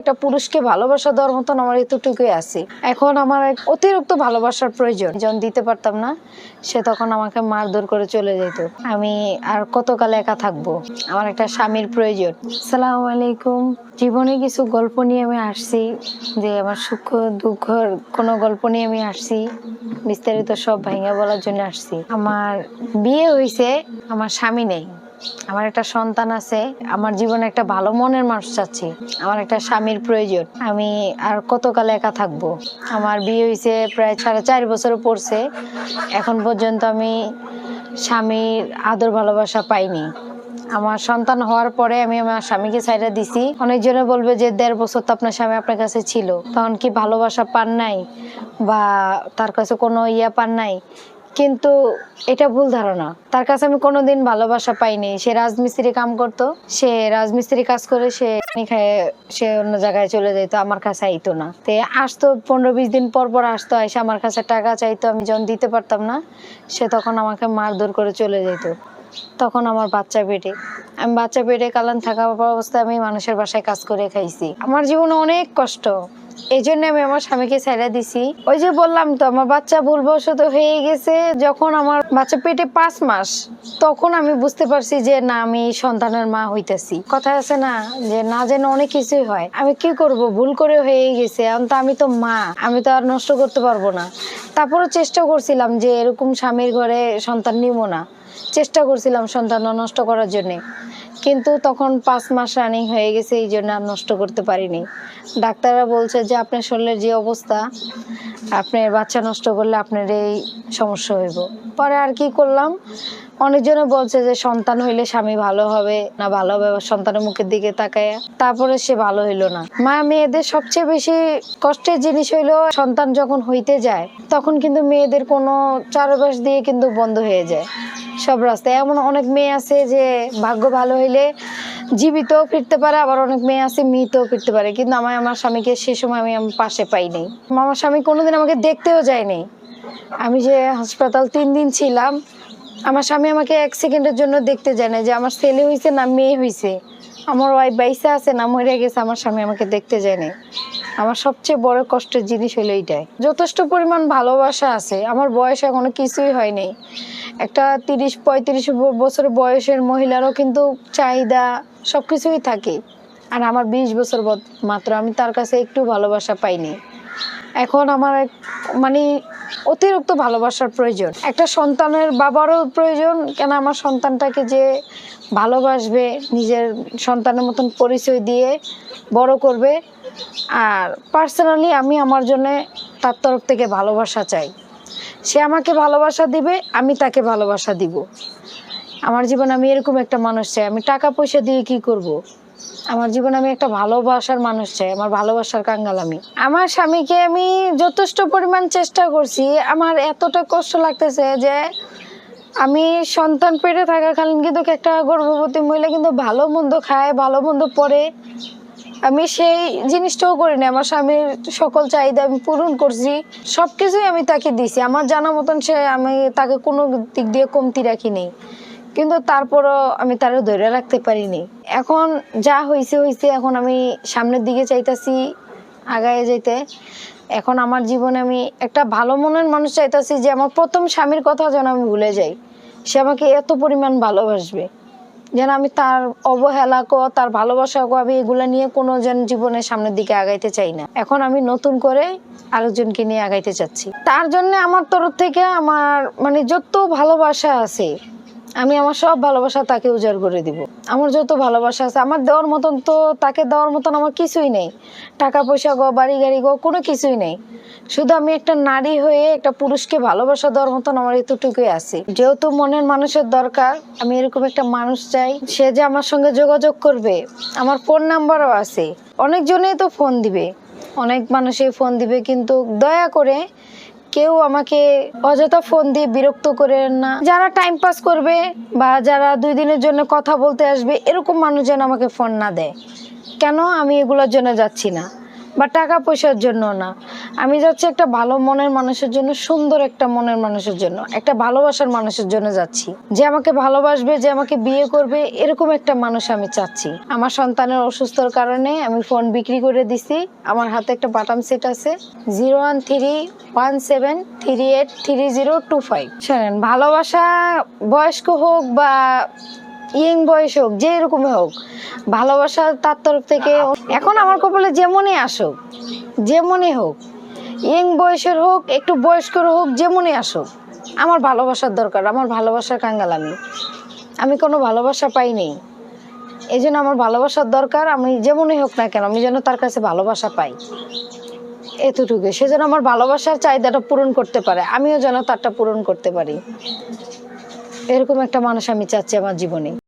একটা পুরুষকে ভালোবাসা দেওয়ার মতন আমার এতটুকুই আছে। এখন আমার অতিরিক্ত ভালোবাসার প্রয়োজন, যখন দিতে পারতাম না সে তখন আমাকে মারধর করে চলে যেত। আমি আর কতকাল একা থাকবো? আমার একটা স্বামীর প্রয়োজন। আসসালামু আলাইকুম। জীবনে কিছু গল্প নিয়ে আমি আসছি, যে আমার সুখ দুঃখের কোনো গল্প নিয়ে আমি আসছি, বিস্তারিত সব ভাঙিয়ে বলার জন্য আসছি। আমার বিয়ে হয়েছে, আমার স্বামী নেই, আমার একটা সন্তান আছে, আমার জীবনে একটা ভালো মনের মানুষ চাচ্ছি, আমার একটা স্বামীর প্রয়োজন। আমি আর কতকাল একা থাকবো? আমার বিয়ে হয়েছে প্রায় 4.5 বছর পড়ছে, এখন পর্যন্ত আমি স্বামীর আদর ভালোবাসা পাইনি। আমার সন্তান হওয়ার পরে আমি আমার স্বামীকে ছাইড়া দিছি। অনেকজনে বলবে যে 1.5 বছর তো আপনার স্বামী আপনার কাছে ছিল, তখন কি ভালোবাসা পান নাই বা তার কাছে কোনো পান নাই? কিন্তু এটা ভুল ধারণা। তার কাছে আমি কোনোদিন ভালোবাসা পাইনি। সে রাজমিস্ত্রি কাম করতো, সে রাজমিস্ত্রি কাজ করে সে খায়, সে অন্য জায়গায় চলে যেত, আমার কাছে আইতো না। তে আসতো 15-20 দিন পর পর আসতো, এসে আমার কাছে টাকা চাইতো, আমি যখন দিতে পারতাম না সে তখন আমাকে মারধর করে চলে যেত। তখন আমার বাচ্চা পেটে, আমি বাচ্চা পেটে কালান থাকা অবস্থায় আমি মানুষের বাসায় কাজ করে খাইছি। আমার জীবনে অনেক কষ্ট, এই জন্য আমি আমার স্বামীকে ছেড়ে দিছি। ওই যে বললাম তো, আমার বাচ্চা ভুলবশত হয়ে গেছে। যখন আমার বাচ্চা পেটে 5 মাস, তখন আমি বুঝতে পারছি যে না, আমি সন্তানের মা হইতেছি। কথা আছে না যে না যেন অনেক কিছুই হয়। আমি কি করব, ভুল করে হয়ে গেছে, এখন তো আমি তো মা, আমি তো আর নষ্ট করতে পারবো না। তারপরও চেষ্টা করছিলাম যে এরকম স্বামীর ঘরে সন্তান নিব না, চেষ্টা করছিলাম সন্তান নষ্ট করার জন্য, কিন্তু তখন 5 মাস রানিং হয়ে গেছে, এই জন্য আর নষ্ট করতে পারিনি। ডাক্তাররা বলছে যে আপনার শরীরের যে অবস্থা, আপনার বাচ্চা নষ্ট করলে আপনার এই সমস্যা হইব। পরে আর কি করলাম, অনেকজনে বলছে যে সন্তান হইলে স্বামী ভালো হবে না, ভালো হবে সন্তানের মুখের দিকে তাকায়, তারপরে সে ভালো হইলো না। মা মেয়েদের সবচেয়ে বেশি কষ্টের জিনিস হইলো সন্তান যখন হইতে যায়, তখন কিন্তু মেয়েদের কোনো চারপাশ দিয়ে কিন্তু বন্ধ হয়ে যায় সব রাস্তায়। এমন অনেক মেয়ে আছে যে ভাগ্য ভালো হইলে জীবিত ফিরতে পারে, আবার অনেক মেয়ে আছে মৃতও ফিরতে পারে। কিন্তু আমার স্বামীকে সে সময় আমি পাশে পাইনি। আমার স্বামী কোনোদিন আমাকে দেখতেও যায়নি। আমি যে হাসপাতাল 3 দিন ছিলাম, আমার স্বামী আমাকে 1 সেকেন্ডের জন্য দেখতে যায় না, যে আমার ছেলে হয়েছে না মেয়ে হয়েছে, আমার ওয়াইফ বাইসা আছে না মরে গেছে, আমার স্বামী আমাকে দেখতে যায়নি। আমার সবচেয়ে বড় কষ্টের জিনিস হলো এইটাই। যথেষ্ট পরিমাণ ভালোবাসা আছে, আমার বয়স এখনো কিছুই হয়নি। একটা 30-35 বছর বয়সের মহিলারও কিন্তু চাহিদা সবকিছুই থাকে, আর আমার 20 বছর মাত্র, আমি তার কাছে একটু ভালোবাসা পাইনি। এখন আমার মানে অতিরিক্ত ভালোবাসার প্রয়োজন। একটা সন্তানের বাবারও প্রয়োজন, কেন আমার সন্তানটাকে যে ভালোবাসবে, নিজের সন্তানের মতন পরিচয় দিয়ে বড় করবে। আর পার্সোনালি আমি আমার জন্য তার তরফ থেকে ভালোবাসা চাই। সে আমাকে ভালোবাসা দিবে, আমি তাকে ভালোবাসা দিব। আমার জীবনে আমি এরকম একটা মানুষ চাই। আমি টাকা পয়সা দিয়ে কি করব? আমার জীবনে আমি একটা ভালোবাসার মানুষ চাই, আমার ভালোবাসার কাঙ্গাল আমি। আমার স্বামীকে আমি যথেষ্ট পরিমাণ চেষ্টা করছি। আমার এতটা কষ্ট লাগতেছে যে আমি সন্তান পেটে থাকাকালীন কিন্তু একটা গর্ভবতী মহিলা কিন্তু ভালো মন্দ খায়, ভালো মন্দ পরে, আমি সেই জিনিসটাও করি না। আমার স্বামীর সকল চাহিদা আমি পূরণ করছি, সবকিছুই আমি তাকে দিছি আমার জানা মতন। আমি তাকে কোনো দিক দিয়ে কমতি রাখিনি, কিন্তু তারপরও আমি তারা ধরে রাখতে পারিনি। এখন যা হয়েছে হয়েছে, এখন আমি সামনের দিকে চাইতাছি আগায় যেতে। এখন আমার জীবনে আমি একটা ভালো মনের মানুষ চাইতাছি, যে আমার প্রথম স্বামীর কথা যেন আমি ভুলে যাই। সে আমাকে এত পরিমাণ ভালোবাসবে যেন আমি তার অবহেলা তার ভালোবাসা আমি এগুলা নিয়ে কোনো যেন জীবনের সামনের দিকে আগাইতে চাই না। এখন আমি নতুন করে আরেকজনকে নিয়ে আগাইতে চাচ্ছি। তার জন্য আমার তরফ থেকে আমার যত ভালোবাসা আছে, আমি আমার সব ভালোবাসা তাকে উজাড় করে দিব। আমার যত ভালোবাসা আছে, আমার দেওয়ার মতন তো তাকে দেওয়ার মতন আমার কিছুই নেই। টাকা পয়সা বাড়ি গাড়ি কোনো কিছুই নেই। শুধু আমি একটা নারী হয়ে একটা পুরুষকে ভালোবাসা দেওয়ার মতন আমার এতটুকুই আছে। যেহেতু মনের মানুষের দরকার, আমি এরকম একটা মানুষ চাই, সে যে আমার সঙ্গে যোগাযোগ করবে। আমার ফোন নাম্বারও আছে, অনেকজনেই তো ফোন দিবে, অনেক মানুষই ফোন দিবে, কিন্তু দয়া করে কেউ আমাকে অযথা ফোন দিয়ে বিরক্ত করেন না। যারা টাইম পাস করবে বা যারা 2 দিনের জন্য কথা বলতে আসবে, এরকম মানুষ যেন আমাকে ফোন না দেয়। কেন? আমি এগুলোর জন্য যাচ্ছি না। বা টাকা পয়সার জন্য না। আমি যাচ্ছি একটা ভালো মনের মানুষের জন্য, সুন্দর একটা মনের মানুষের জন্য, একটা ভালোবাসার মানুষের জন্য যাচ্ছি, যে আমাকে ভালোবাসবে, যে আমাকে বিয়ে করবে, এরকম একটা মানুষ আমি চাচ্ছি। আমার সন্তানের অসুস্থর কারণে আমি ফোন বিক্রি করে দিছি। আমার হাতে একটা বাটাম সেট আছে, 01317383025। শোনেন, ভালোবাসা বয়স্ক হোক বা ইয়ং বয়স হোক, যে এরকমই হোক, ভালোবাসা তার তরফ থেকে এখন আমার কপালে যেমনই আসুক, যেমনই হোক, ইয়ং বয়সের হোক, একটু বয়স্কর হোক, যেমনই আসুক, আমার ভালোবাসার দরকার। আমার ভালোবাসার কাঙ্গাল আমি কোনো ভালোবাসা পাইনি, এই জন্য আমার ভালোবাসার দরকার। আমি যেমনই হোক না কেন, আমি যেন তার কাছে ভালোবাসা পাই, এতটুকু। সে যেন আমার ভালোবাসার চাহিদাটা পূরণ করতে পারে, আমিও যেন তারটা পূরণ করতে পারি। এরকম একটা মানুষ আমি চাচ্ছি আমার জীবনে।